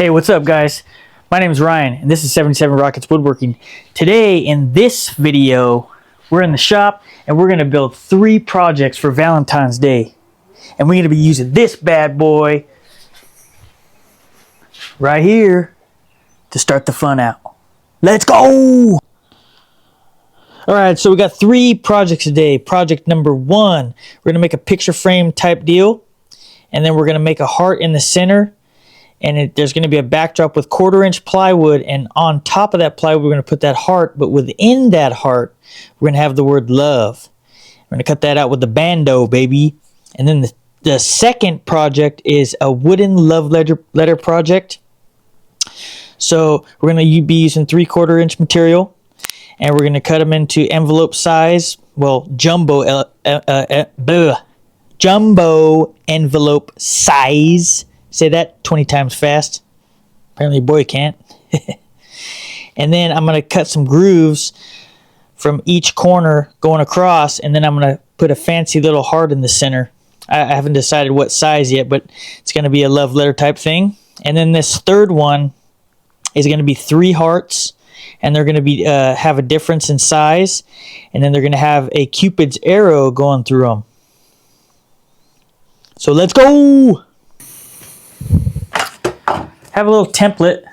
Hey, what's up guys? My name is Ryan and this is 77 Rockets Woodworking. Today in this video, we're in the shop and we're gonna build 3 projects for Valentine's Day. And we're gonna be using this bad boy right here to start the fun out. Let's go! Alright, so we got 3 projects today. Project number 1, we're gonna make a picture frame type deal. And then we're gonna make a heart in the center. And there's going to be a backdrop with 1/4-inch plywood, and on top of that plywood we're going to put that heart, but within that heart we're going to have the word love. We're going to cut that out with the bando, baby. And then the second project is a wooden love letter project. So we're going to be using 3/4-inch material, and we're going to cut them into envelope size, well, jumbo envelope size. Say that 20 times fast. Apparently your boy can't. And then I'm going to cut some grooves from each corner going across, and then I'm going to put a fancy little heart in the center. I haven't decided what size yet, but it's going to be a love letter type thing. And then this third one is going to be 3 hearts, and they're going to be have a difference in size, and then they're going to have a Cupid's arrow going through them. So let's go! Have a little template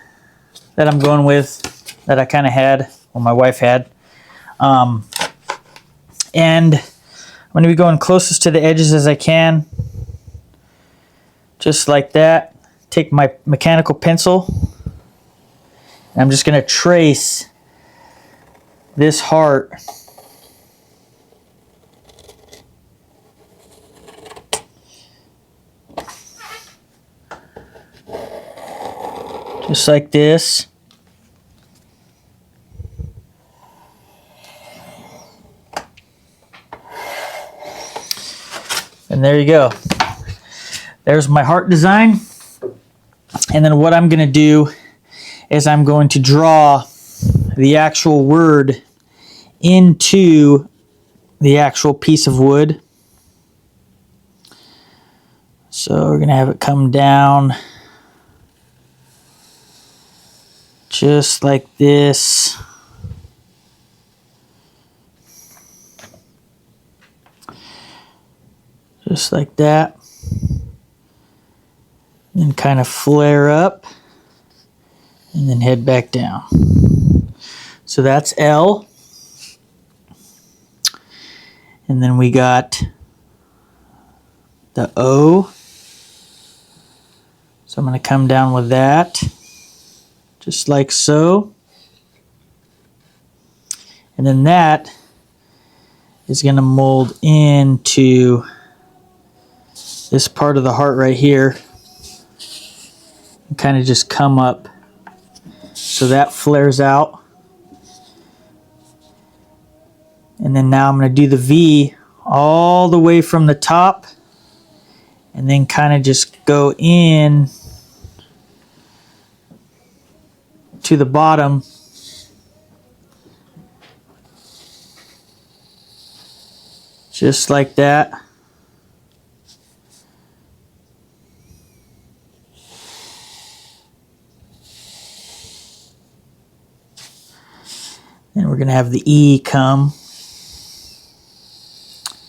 that I'm going with that I kind of had, or my wife had. And I'm going to be going closest to the edges as I can. Just like that. Take my mechanical pencil. And I'm just going to trace this heart. Just like this. And there you go. There's my heart design. And then what I'm going to do is I'm going to draw the actual word into the actual piece of wood. So we're going to have it come down just like this. Just like that. Then kind of flare up and then head back down. So that's L. And then we got the O. So I'm going to come down with that. Just like so. And then that is going to mold into this part of the heart right here. And kind of just come up. So that flares out. And then now I'm going to do the V all the way from the top. And then kind of just go in to the bottom. Just like that. And we're going to have the E come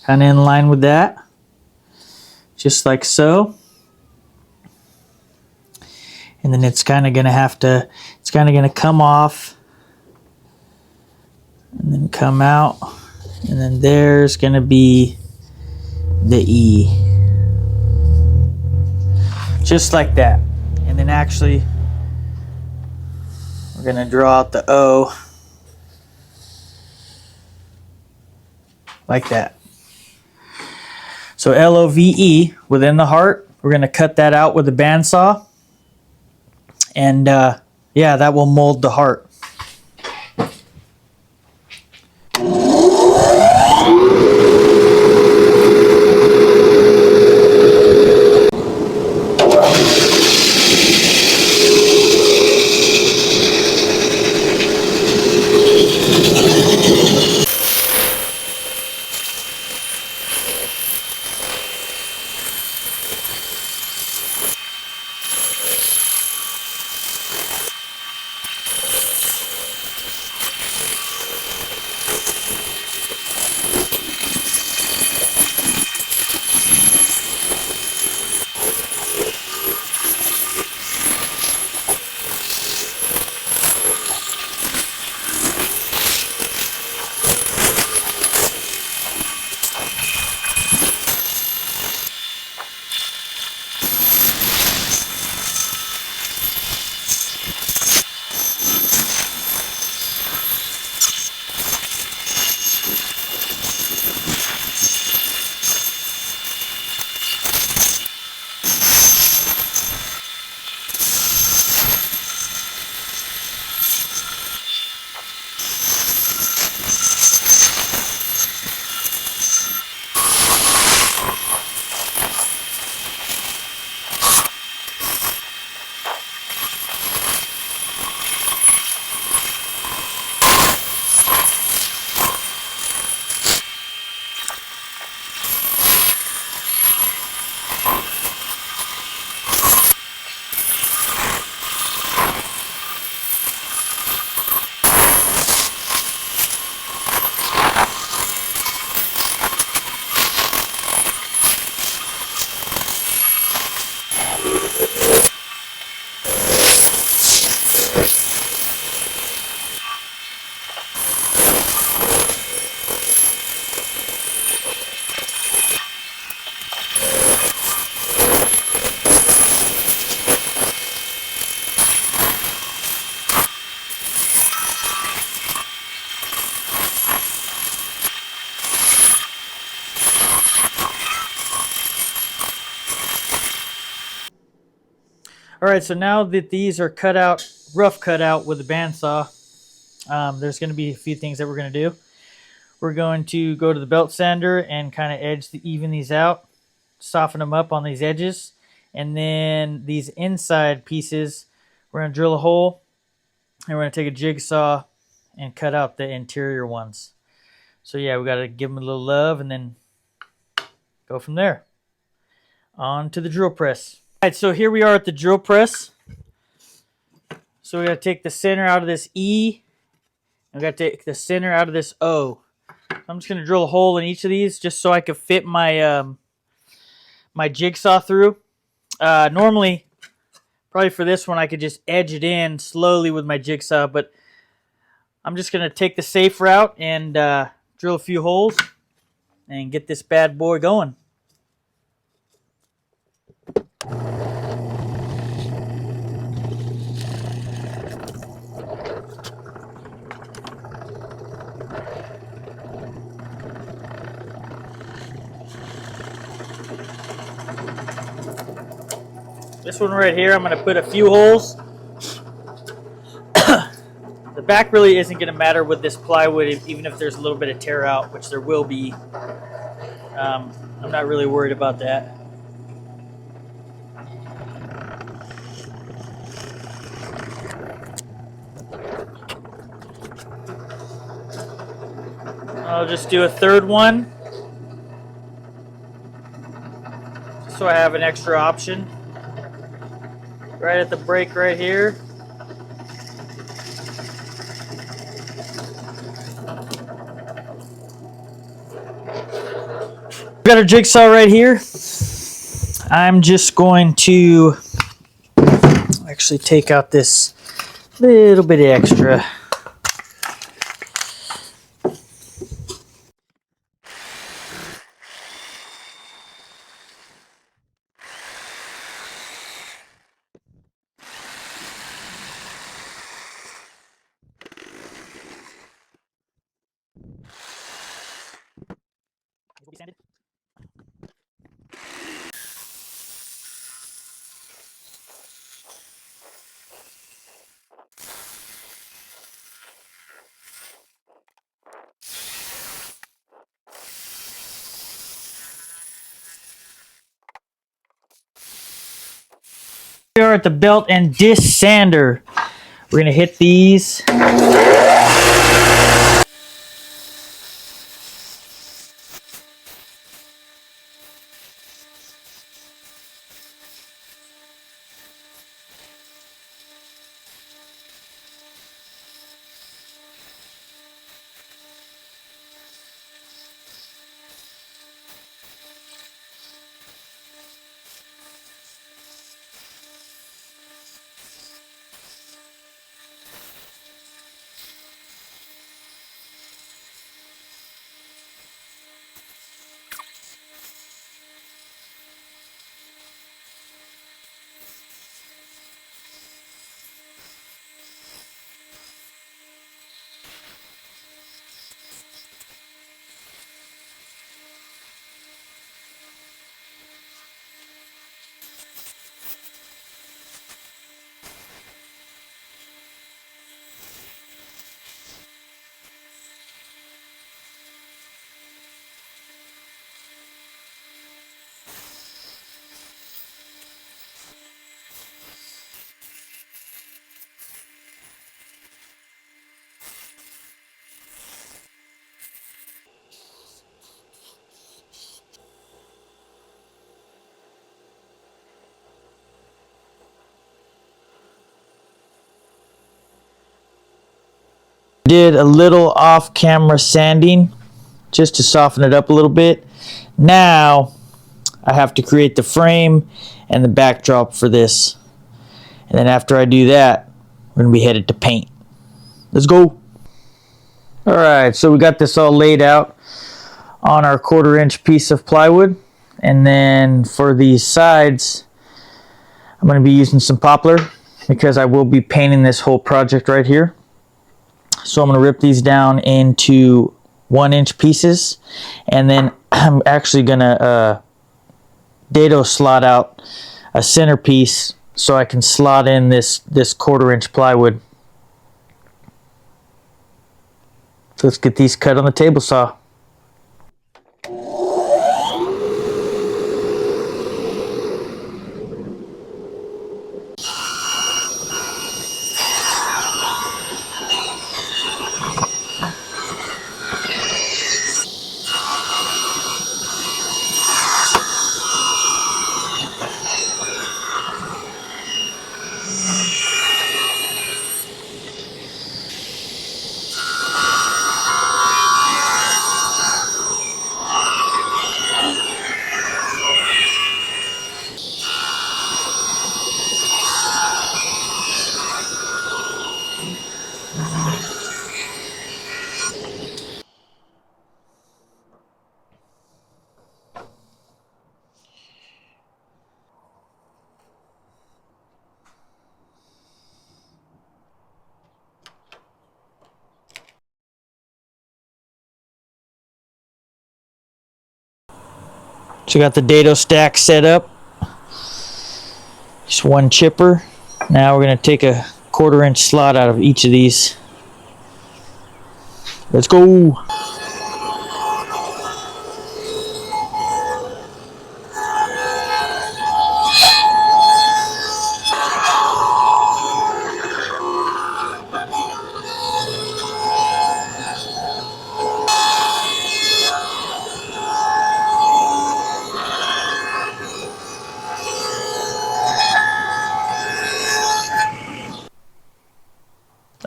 kind of in line with that. Just like so. And then it's kind of going to have to, it's kind of going to come off and then come out. And then there's going to be the E. Just like that. And then actually, we're going to draw out the O. Like that. So L-O-V-E within the heart. We're going to cut that out with a bandsaw. And yeah, that will mold the heart. All right, so now that these are cut out, rough cut out with a bandsaw, there's going to be a few things that we're going to do. We're going to go to the belt sander and kind of even these out, soften them up on these edges, and then these inside pieces, we're going to drill a hole, and we're going to take a jigsaw and cut out the interior ones. So yeah, we got to give them a little love and then go from there. On to the drill press. All right, so here we are at the drill press. So we got to take the center out of this E, and we got to take the center out of this O. I'm just going to drill a hole in each of these just so I can fit my my jigsaw through. Normally, probably for this one, I could just edge it in slowly with my jigsaw, but I'm just going to take the safe route and drill a few holes and get this bad boy going. This one right here, I'm going to put a few holes. The back really isn't going to matter with this plywood, even if there's a little bit of tear out, which there will be. I'm not really worried about that. I'll just do a third one, so I have an extra option. Right at the break right here. We've got our jigsaw right here. I'm just going to actually take out this little bit extra. We are at the belt and disc sander. We're going to hit these. Did a little off-camera sanding just to soften it up a little bit. Now I have to create the frame and the backdrop for this. And then after I do that, we're going to be headed to paint. Let's go. Alright, so we got this all laid out on our 1/4-inch piece of plywood. And then for these sides, I'm going to be using some poplar because I will be painting this whole project right here. So I'm going to rip these down into 1-inch pieces, and then I'm actually going to dado slot out a centerpiece so I can slot in this 1/4" plywood. So let's get these cut on the table saw. So got the dado stack set up. Just one chipper. Now we're going to take a 1/4" slot out of each of these. Let's go.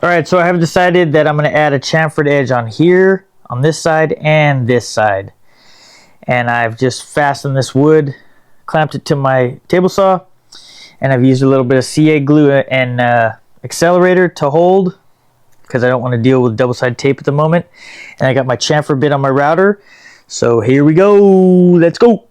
Alright, so I have decided that I'm going to add a chamfered edge on here, on this side, and this side. And I've just fastened this wood, clamped it to my table saw, and I've used a little bit of CA glue and accelerator to hold, because I don't want to deal with double-sided tape at the moment. And I got my chamfer bit on my router, so here we go, let's go!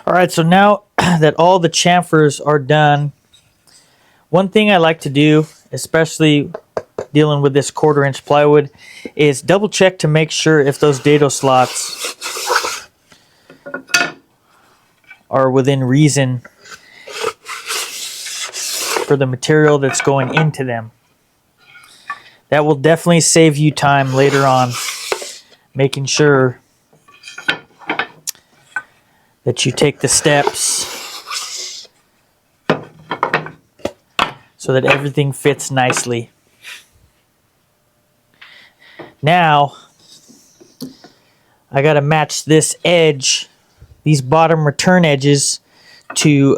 Alright, so now that all the chamfers are done, one thing I like to do, especially dealing with this 1/4" plywood, is double check to make sure if those dado slots are within reason for the material that's going into them. That will definitely save you time later on, making sure that you take the steps so that everything fits nicely. Now, I gotta match this edge, these bottom return edges, to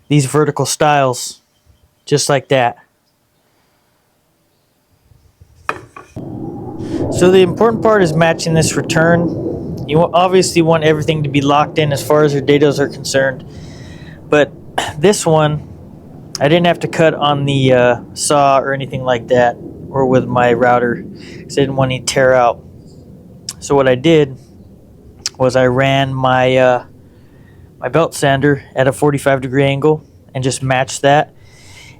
these vertical stiles, just like that. So the important part is matching this return. You obviously want everything to be locked in as far as your dados are concerned. But this one, I didn't have to cut on the saw or anything like that, or with my router, because I didn't want any tear out. So what I did was I ran my my belt sander at a 45-degree angle and just matched that.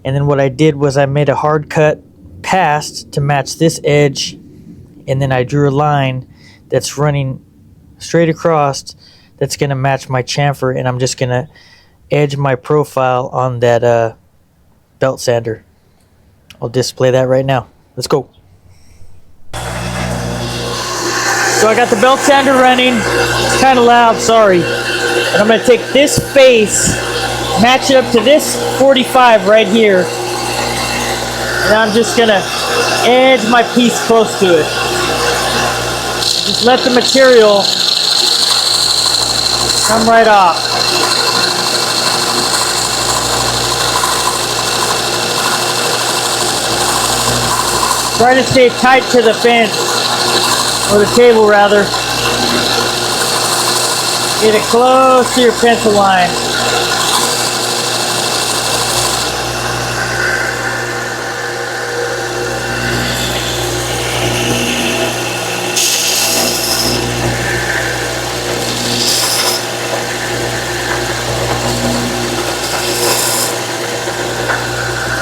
And then what I did was I made a hard cut past to match this edge, and then I drew a line that's running straight across that's going to match my chamfer, and I'm just going to edge my profile on that belt sander. I'll display that right now. Let's go. So I got the belt sander running. It's kind of loud, sorry. And I'm going to take this face, match it up to this 45 right here, and I'm just going to edge my piece close to it. Just let the material come right off. Try to stay tight to the fence, or the table rather. Get it close to your pencil line.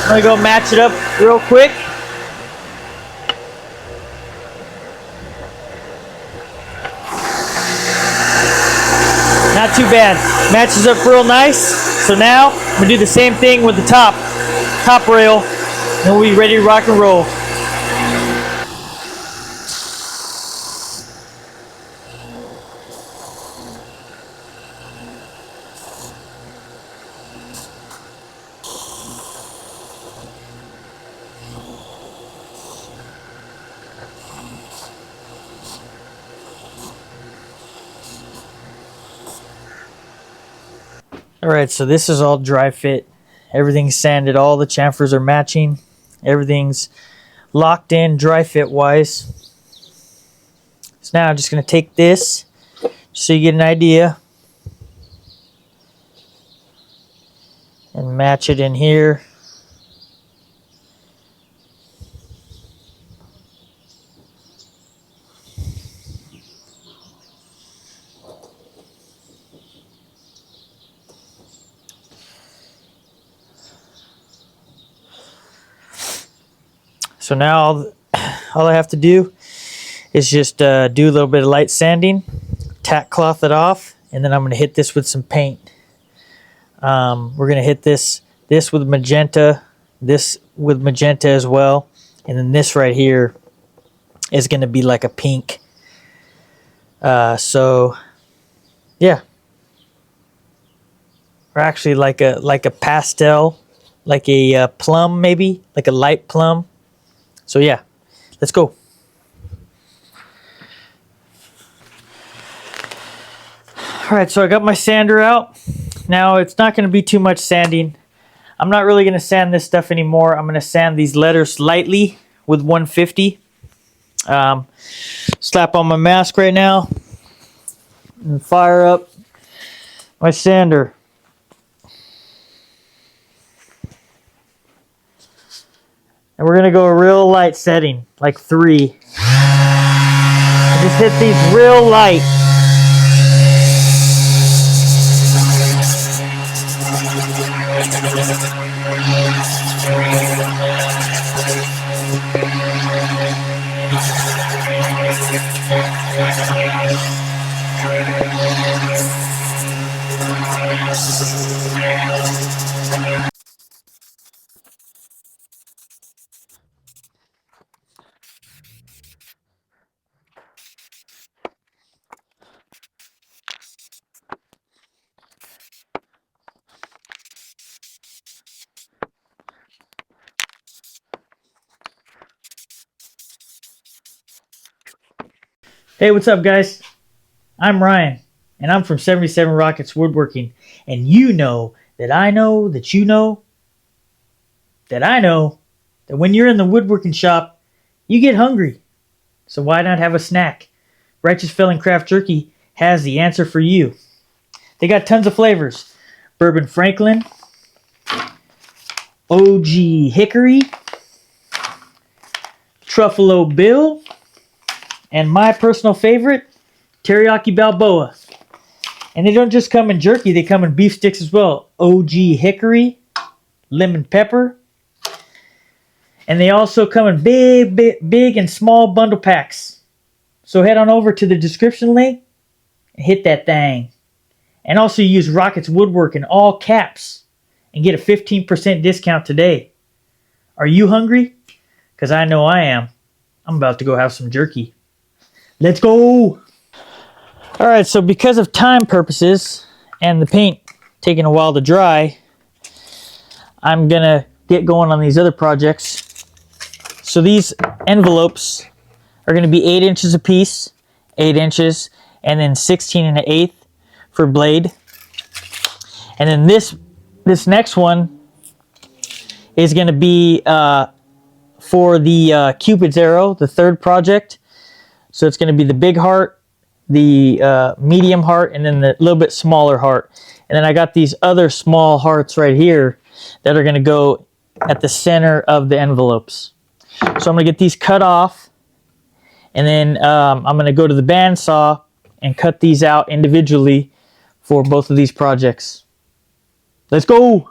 I'm gonna go match it up real quick. Not too bad. Matches up real nice. So now I'm gonna do the same thing with the top rail, and we'll be ready to rock and roll. Alright, so this is all dry fit. Everything's sanded, all the chamfers are matching. Everything's locked in dry fit wise. So now I'm just going to take this so you get an idea and match it in here. So now all I have to do is just do a little bit of light sanding, tack cloth it off, and then I'm going to hit this with some paint. We're going to hit this with magenta, this with magenta as well, and then this right here is going to be like a pink. So yeah, or actually like a pastel, like a plum, maybe like a light plum. So yeah, let's go. All right, so I got my sander out. Now it's not going to be too much sanding. I'm not really going to sand this stuff anymore. I'm going to sand these letters lightly with 150. Slap on my mask right now and fire up my sander. And we're going to go a real light setting, like 3. Just hit these real light. Hey, what's up, guys? I'm Ryan, and I'm from 77 Rockets Woodworking, and you know that I know that you know that I know that when you're in the woodworking shop, you get hungry. So why not have a snack? Righteous Felon Craft Jerky has the answer for you. They got tons of flavors. Bourbon Franklin, OG Hickory, Truffalo Bill, and my personal favorite, Teriyaki Balboa. And they don't just come in jerky, they come in beef sticks as well. OG Hickory, Lemon Pepper. And they also come in big and small bundle packs. So head on over to the description link and hit that thing. And also use Rockets Woodwork in all caps and get a 15% discount today. Are you hungry? Because I know I am. I'm about to go have some jerky. Let's go! Alright, so because of time purposes and the paint taking a while to dry, I'm going to get going on these other projects. So these envelopes are going to be 8 inches a piece, 8 inches, and then 16 1/8 for blade. And then this next one is going to be for the Cupid's arrow, the third project. So it's going to be the big heart, the medium heart, and then the little bit smaller heart. And then I got these other small hearts right here that are going to go at the center of the envelopes. So I'm going to get these cut off, and then I'm going to go to the bandsaw and cut these out individually for both of these projects. Let's go!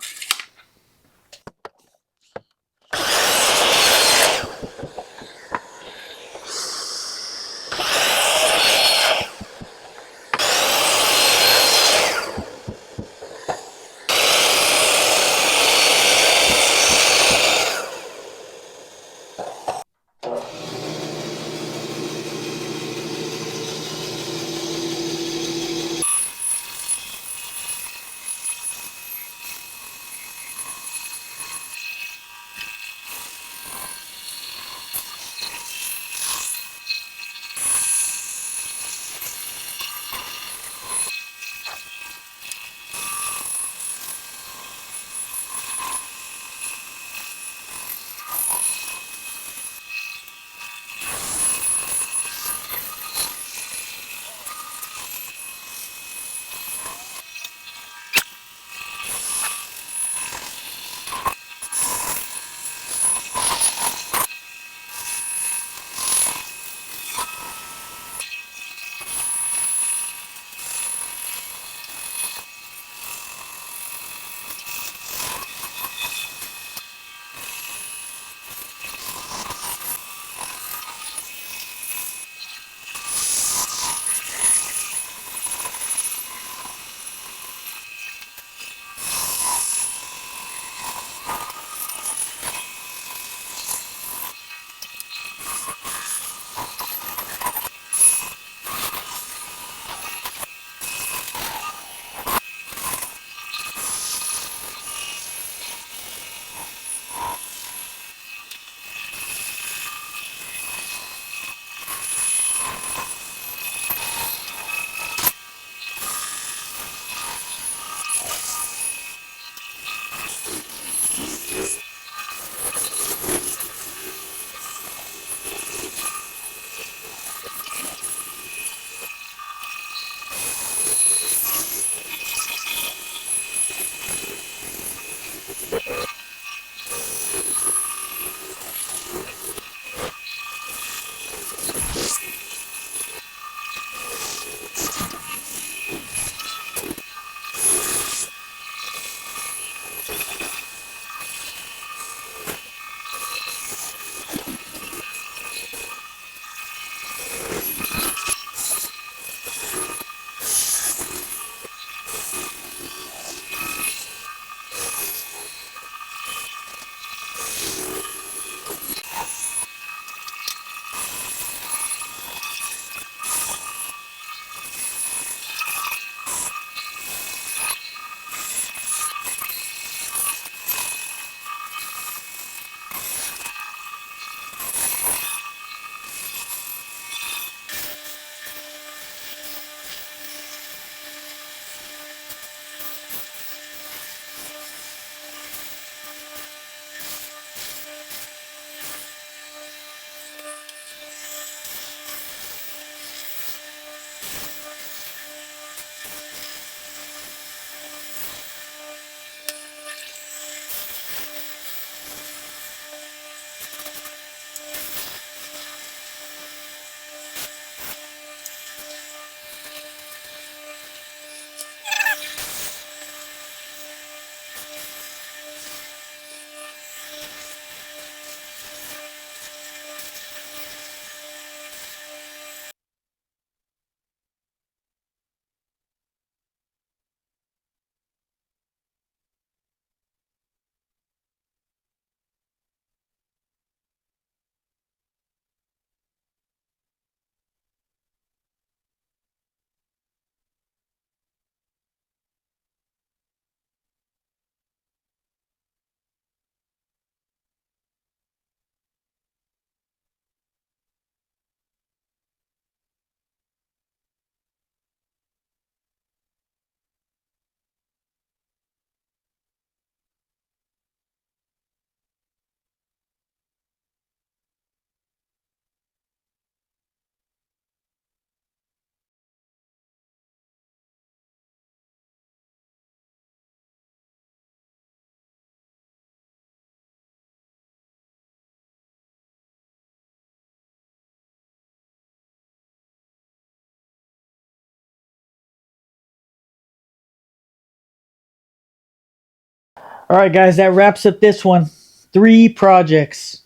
All right, guys, that wraps up this one. 3 projects.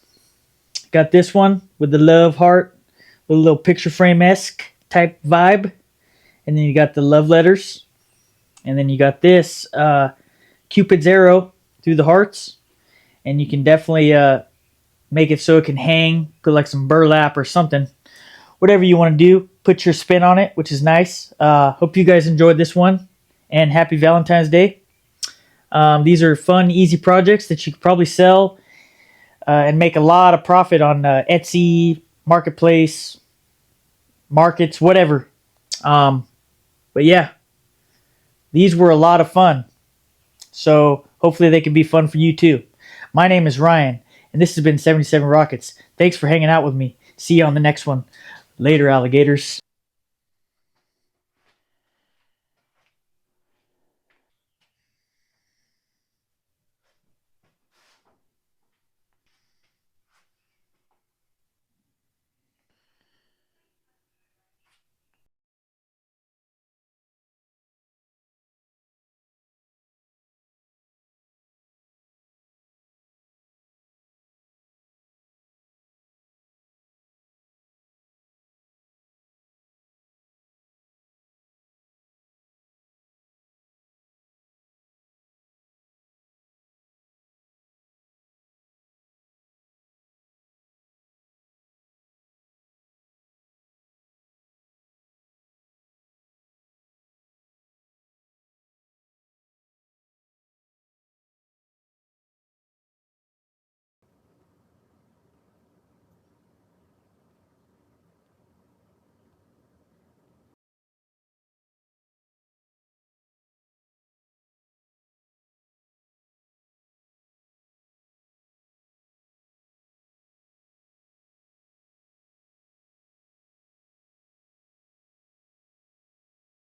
Got this one with the love heart, with a little picture frame-esque type vibe. And then you got the love letters. And then you got this Cupid's arrow through the hearts. And you can definitely make it so it can hang, put like some burlap or something. Whatever you want to do, put your spin on it, which is nice. Hope you guys enjoyed this one. And happy Valentine's Day. These are fun, easy projects that you could probably sell and make a lot of profit on Etsy, Marketplace, markets, whatever. But yeah, these were a lot of fun. So hopefully they can be fun for you too. My name is Ryan, and this has been 77 Rockets. Thanks for hanging out with me. See you on the next one. Later, alligators.